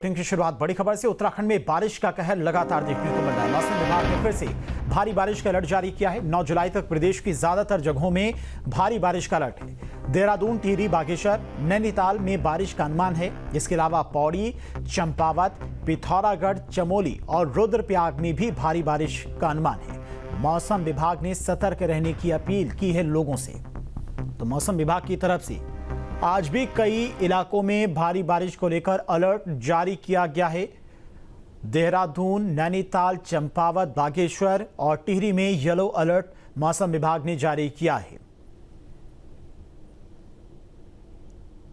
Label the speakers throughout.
Speaker 1: की शुरुआत बड़ी खबर से। उत्तराखंड में बारिश का कहर लगातार देखने को मिल रहा है। मौसम विभाग ने फिर से भारी बारिश का अलर्ट जारी किया है। 9 जुलाई तक प्रदेश की ज्यादातर जगहों में भारी बारिश का अलर्ट है। देहरादून, टिहरी, बागेश्वर, नैनीताल में बारिश का अनुमान है। इसके अलावा पौड़ी, चंपावत, पिथौरागढ़, चमोली और रुद्रप्रयाग में भी भारी बारिश का अनुमान है। मौसम विभाग ने सतर्क रहने की अपील की है लोगों से। तो मौसम विभाग की तरफ से आज भी कई इलाकों में भारी बारिश को लेकर अलर्ट जारी किया गया है। देहरादून, नैनीताल, चंपावत, बागेश्वर और टिहरी में येलो अलर्ट मौसम विभाग ने जारी किया है।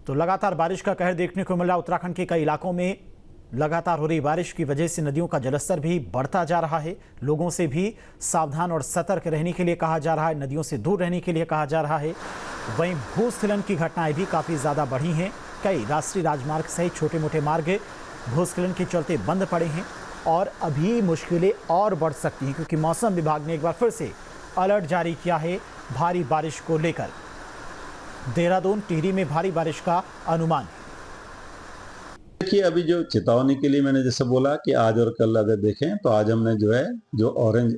Speaker 1: तो लगातार बारिश का कहर देखने को मिल रहा है। उत्तराखंड के कई इलाकों में लगातार हो रही बारिश की वजह से नदियों का जलस्तर भी बढ़ता जा रहा है। लोगों से भी सावधान और सतर्क रहने के लिए कहा जा रहा है, नदियों से दूर रहने के लिए कहा जा रहा है। वहीं भूस्खलन की घटनाएं भी काफ़ी ज़्यादा बढ़ी हैं। कई राष्ट्रीय राजमार्ग सहित छोटे मोटे मार्ग भूस्खलन के चलते बंद पड़े हैं और अभी मुश्किलें और बढ़ सकती हैं, क्योंकि मौसम विभाग ने एक बार फिर से अलर्ट जारी किया है भारी बारिश को लेकर। देहरादून, टिहरी में भारी बारिश का अनुमान है।
Speaker 2: देखिए, अभी जो चेतावनी के लिए मैंने जैसे बोला कि आज और कल अगर देखें तो आज हमने जो ऑरेंज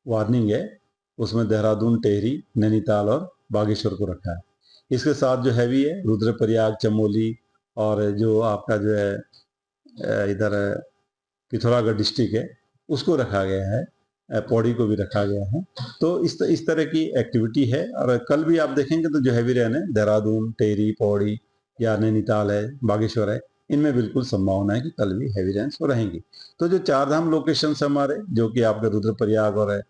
Speaker 2: वार्निंग है उसमें देहरादून, टिहरी, नैनीताल और बागेश्वर को रखा है। इसके साथ जो हैवी है रुद्रप्रयाग, चमोली और जो आपका इधर पिथौरागढ़ डिस्ट्रिक्ट है उसको रखा गया है, पौड़ी को भी रखा गया है। तो इस तरह की एक्टिविटी है। और कल भी आप देखेंगे तो जो हैवी रेन है देहरादून, टिहरी, पौड़ी या नैनीताल है, बागेश्वर है, इनमें बिल्कुल संभावना है कि कल भी हैवी रेन्स रहेंगी। तो जो चारधाम लोकेशन हमारे जो कि आपका रुद्रप्रयाग और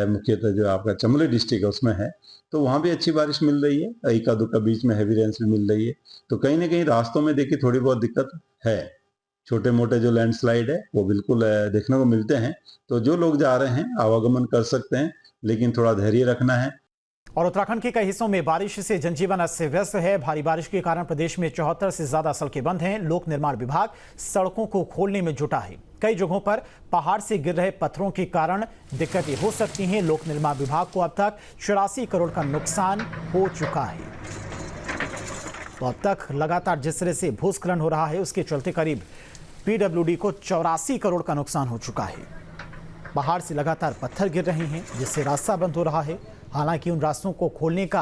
Speaker 2: मुख्यतः जो आपका चमोली डिस्ट्रिक्ट है उसमें है, तो वहाँ भी अच्छी बारिश मिल रही है। इक्का दुक्का बीच में हैवी रेन्स भी मिल रही है। तो कहीं ना कहीं रास्तों में देखिए थोड़ी बहुत दिक्कत है। छोटे मोटे जो लैंडस्लाइड है वो बिल्कुल देखने को मिलते हैं। तो जो लोग जा रहे हैं आवागमन कर सकते हैं, लेकिन थोड़ा धैर्य रखना है।
Speaker 1: और उत्तराखंड के कई हिस्सों में बारिश से जनजीवन अस्त व्यस्त है। भारी बारिश के कारण प्रदेश में 74 से ज्यादा सड़कें बंद हैं। लोक निर्माण विभाग सड़कों को खोलने में जुटा है। कई जगहों पर पहाड़ से गिर रहे पत्थरों के कारण दिक्कतें हो सकती हैं। लोक निर्माण विभाग को अब तक 84 करोड़ का नुकसान हो चुका है। तो अब तक लगातार जिस तरह से भूस्खलन हो रहा है उसके चलते करीब पीडब्ल्यूडी को 84 करोड़ का नुकसान हो चुका है। पहाड़ से लगातार पत्थर गिर रहे हैं जिससे रास्ता बंद हो रहा है। हालांकि उन रास्तों को खोलने का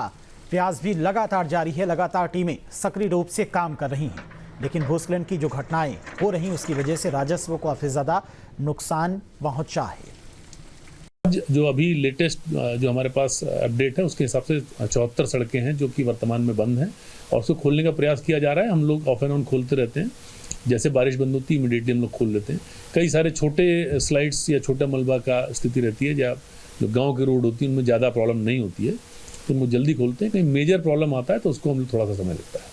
Speaker 1: प्रयास भी लगातार जारी है। लगातार टीमें सक्रिय रूप से काम कर रही हैं, लेकिन भूस्खलन की जो घटनाएं हो रही उसकी वजह से राजस्व को काफी ज्यादा नुकसान पहुंचा है।
Speaker 3: जो अभी लेटेस्ट जो हमारे पास अपडेट है उसके हिसाब से 74 सड़कें हैं जो कि वर्तमान में बंद हैं और उसको खोलने का प्रयास किया जा रहा है। हम लोग ऑफ एंड ऑन खोलते रहते हैं। जैसे बारिश बंद होती है इमीडिएटली हम लोग खोल लेते हैं। कई सारे छोटे स्लाइड्स या छोटा मलबा का स्थिति रहती है, जहाँ जो गांव के रोड होती है उनमें ज़्यादा प्रॉब्लम नहीं होती है, तो हम जल्दी खोलते हैं। कहीं मेजर प्रॉब्लम आता है तो उसको हम थोड़ा सा समय लगता है।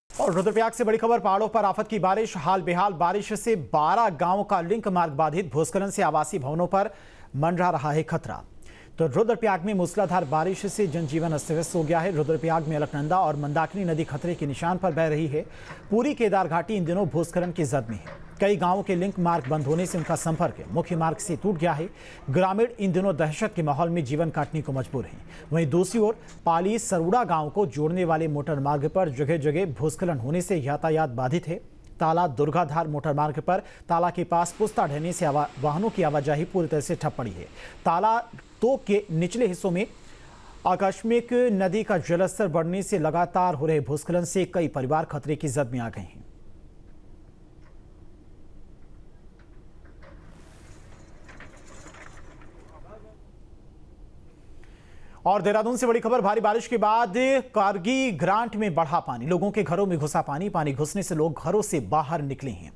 Speaker 1: और रुद्रप्रयाग से बड़ी खबर, पहाड़ों पर आफत की बारिश। हाल बेहाल बारिश से 12 गांवों का लिंक मार्ग बाधित। भूस्खलन से आवासीय भवनों पर मंडरा रहा है खतरा। तो रुद्रप्रयाग में मूसलाधार बारिश से जनजीवन अस्त व्यस्त हो गया है। रुद्रप्रयाग में अलकनंदा और मंदाकिनी नदी खतरे के निशान पर बह रही है। पूरी केदार घाटी इन दिनों भूस्खलन की जद में है। कई गांवों के लिंक मार्ग बंद होने से उनका संपर्क मुख्य मार्ग से टूट गया है। ग्रामीण इन दिनों दहशत के माहौल में जीवन काटने को मजबूर हैं। वहीं दूसरी ओर पाली सरूड़ा गांव को जोड़ने वाले मोटर मार्ग पर जगह जगह भूस्खलन होने से यातायात बाधित है। ताला दुर्गाधार मोटर मार्ग पर ताला के पास पुस्ता ढहने से वाहनों की आवाजाही पूरी तरह से ठप पड़ी है। ताला 2 के निचले हिस्सों में आकस्मिक नदी का जलस्तर बढ़ने से लगातार हो रहे भूस्खलन से कई परिवार खतरे की जद में आ गए हैं। और देहरादून से बड़ी खबर, भारी बारिश के बाद कारगी ग्रांट में बढ़ा पानी। लोगों के घरों में घुसा पानी। पानी घुसने से लोग घरों से बाहर निकले हैं।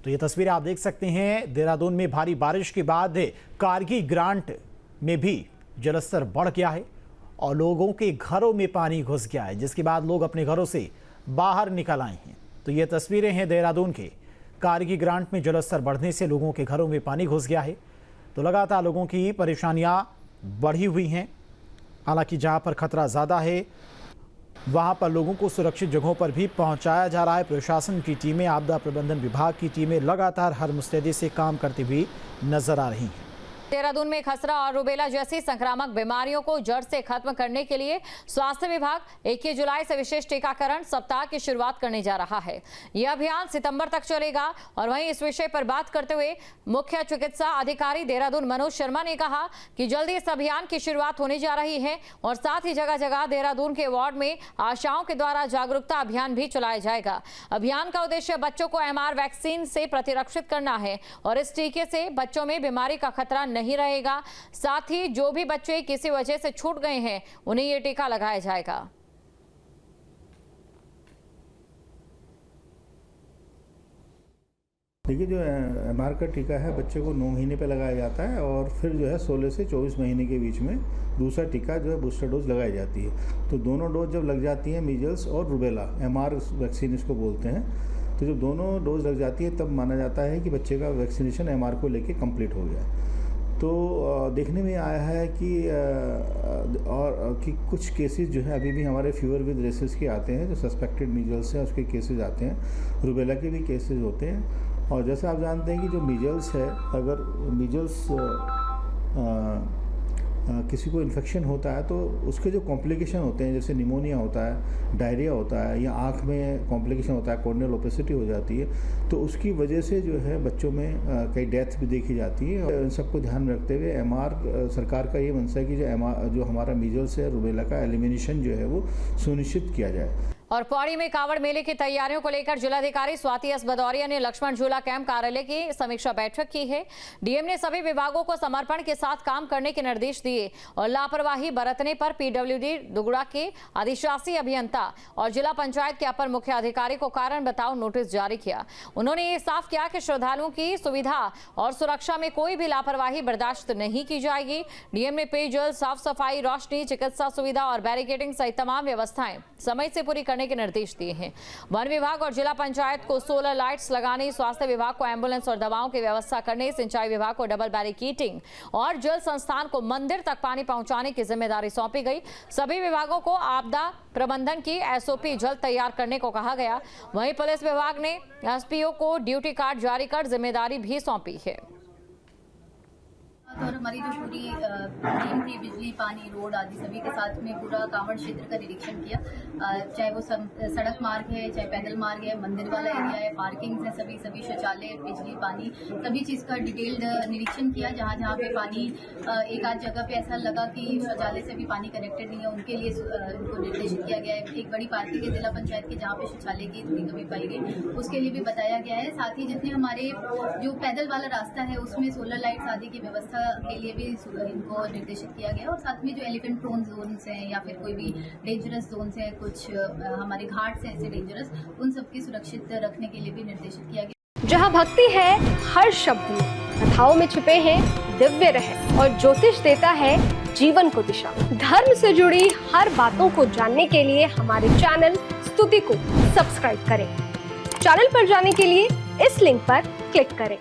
Speaker 1: तो ये तस्वीरें आप देख सकते हैं। देहरादून में भारी बारिश के बाद कारगी ग्रांट में भी जलस्तर बढ़ गया है और लोगों के घरों में पानी घुस गया है, जिसके बाद लोग अपने घरों से बाहर निकल आए हैं। तो ये तस्वीरें हैं देहरादून के। कारगी ग्रांट में जलस्तर बढ़ने से लोगों के घरों में पानी घुस गया है। तो लगातार लोगों की परेशानियां बढ़ी हुई हैं। हालांकि जहां पर खतरा ज़्यादा है वहां पर लोगों को सुरक्षित जगहों पर भी पहुंचाया जा रहा है। प्रशासन की टीमें, आपदा प्रबंधन विभाग की टीमें लगातार हर मुस्तैदी से काम करती हुई नजर आ रही हैं।
Speaker 4: देहरादून में खसरा और रूबेला जैसी संक्रामक बीमारियों को जड़ से खत्म करने के लिए स्वास्थ्य विभाग 21 जुलाई से विशेष टीकाकरण सप्ताह की शुरुआत करने जा रहा है। यह अभियान सितंबर तक चलेगा। और वहीं इस विषय पर बात करते हुए मुख्य चिकित्सा अधिकारी देहरादून मनोज शर्मा ने कहा कि जल्दी इस अभियान की शुरुआत होने जा रही है और साथ ही जगह जगह देहरादून के वार्ड में आशाओं के द्वारा जागरूकता अभियान भी चलाया जाएगा। अभियान का उद्देश्य बच्चों को MR वैक्सीन से प्रतिरक्षित करना है और इस टीके से बच्चों में बीमारी का खतरा नहीं रहेगा। साथ ही जो भी बच्चे किसी वजह से छूट गए हैं उन्हें ये टीका लगाया जाएगा।
Speaker 5: देखिए, जो MR का टीका है बच्चे को 9 महीने पे लगाया जाता है और फिर जो है 16 से 24 महीने के बीच में दूसरा टीका जो है बूस्टर डोज लगाई जाती है। तो दोनों डोज जब लग जाती हैं, मीजल्स और रूबेला MR वैक्सीन इसको बोलते हैं, तो जब दोनों डोज लग जाती है तब माना जाता है कि बच्चे का वैक्सीनेशन MR को लेके कंप्लीट हो गया। तो देखने में आया है कि कुछ केसेस जो है अभी भी हमारे फीवर विद रेसेस के आते हैं, जो सस्पेक्टेड मीजल्स हैं उसके केसेस आते हैं, रूबेला के भी केसेस होते हैं। और जैसे आप जानते हैं कि जो मीजल्स है, अगर मीजल्स किसी को इन्फेक्शन होता है तो उसके जो कॉम्प्लिकेशन होते हैं, जैसे निमोनिया होता है, डायरिया होता है, या आँख में कॉम्प्लिकेशन होता है, कॉर्नियल ओपेसिटी हो जाती है, तो उसकी वजह से जो है बच्चों में कई डेथ भी देखी जाती है। और इन सबको ध्यान में रखते हुए MR सरकार का ये मनसा है कि जो हमारा मीजल्स है, रूबेला का एलिमिनेशन जो है वो सुनिश्चित किया जाए।
Speaker 4: और पौड़ी में कावड़ मेले की तैयारियों को लेकर जिलाधिकारी स्वाति एस भदौरिया ने लक्ष्मण झूला कैंप कार्यालय की समीक्षा बैठक की है। डीएम ने सभी विभागों को समर्पण के साथ काम करने के निर्देश दिए और लापरवाही बरतने पर PWD दुगुड़ा के अधिशासी अभियंता और जिला पंचायत के अपर मुख्य अधिकारी को कारण बताओ नोटिस जारी किया। उन्होंने ये साफ किया कि श्रद्धालुओं की सुविधा और सुरक्षा में कोई भी लापरवाही बर्दाश्त नहीं की जाएगी। डीएम ने पेयजल, साफ सफाई, रोशनी, चिकित्सा सुविधा और बैरिकेडिंग सहित तमाम व्यवस्थाएं समय से पूरी करने के निर्देश दिए हैं। वन विभाग और जिला पंचायत को सोलर लाइट्स लगाने, स्वास्थ्य विभाग को एम्बुलेंस और दवाओं की व्यवस्था करने, सिंचाई विभाग को डबल बैरिकेडिंग और जल संस्थान को मंदिर तक पानी पहुंचाने की जिम्मेदारी सौंपी गई। सभी विभागों को आपदा प्रबंधन की SOP जल्द तैयार करने को कहा गया। वहीं पुलिस विभाग ने SPO को ड्यूटी कार्ड जारी कर जिम्मेदारी भी सौंपी है।
Speaker 6: और हमारी जो पूरी टीम थी, बिजली, पानी, रोड आदि सभी के साथ में पूरा कांवड़ क्षेत्र का निरीक्षण किया। चाहे वो सड़क मार्ग है, चाहे पैदल मार्ग है, मंदिर वाला एरिया है, पार्किंग है, सभी शौचालय, बिजली, पानी, सभी चीज़ का डिटेल्ड निरीक्षण किया। जहाँ जहाँ पे पानी एक आध जगह पे ऐसा लगा कि शौचालय से भी पानी कनेक्टेड नहीं है, उनके लिए उनको निर्देशित किया गया है। एक बड़ी पार्टी है जिला पंचायत की जहाँ पे शौचालय की इतनी कमी पाई गई, उसके लिए भी बताया गया है। साथ ही जितने हमारे जो पैदल वाला रास्ता है उसमें सोलर लाइट्स आदि की व्यवस्था के लिए भी इनको निर्देशित किया गया। और साथ में जो एलिफेंट प्रोन जोन्स हैं या फिर कोई भी डेंजरस जोन्स हैं, कुछ हमारे घाट्स हैं ऐसे डेंजरस, उन सबकी सुरक्षित रखने के लिए भी निर्देशित किया गया।
Speaker 7: जहाँ भक्ति है हर शब्द में, कथाओं में छुपे हैं दिव्य रहस्य और ज्योतिष देता है जीवन को दिशा। धर्म से जुड़ी हर बातों को जानने के लिए हमारे चैनल स्तुति को सब्सक्राइब करें। चैनल पर जाने के लिए इस लिंक पर क्लिक करें।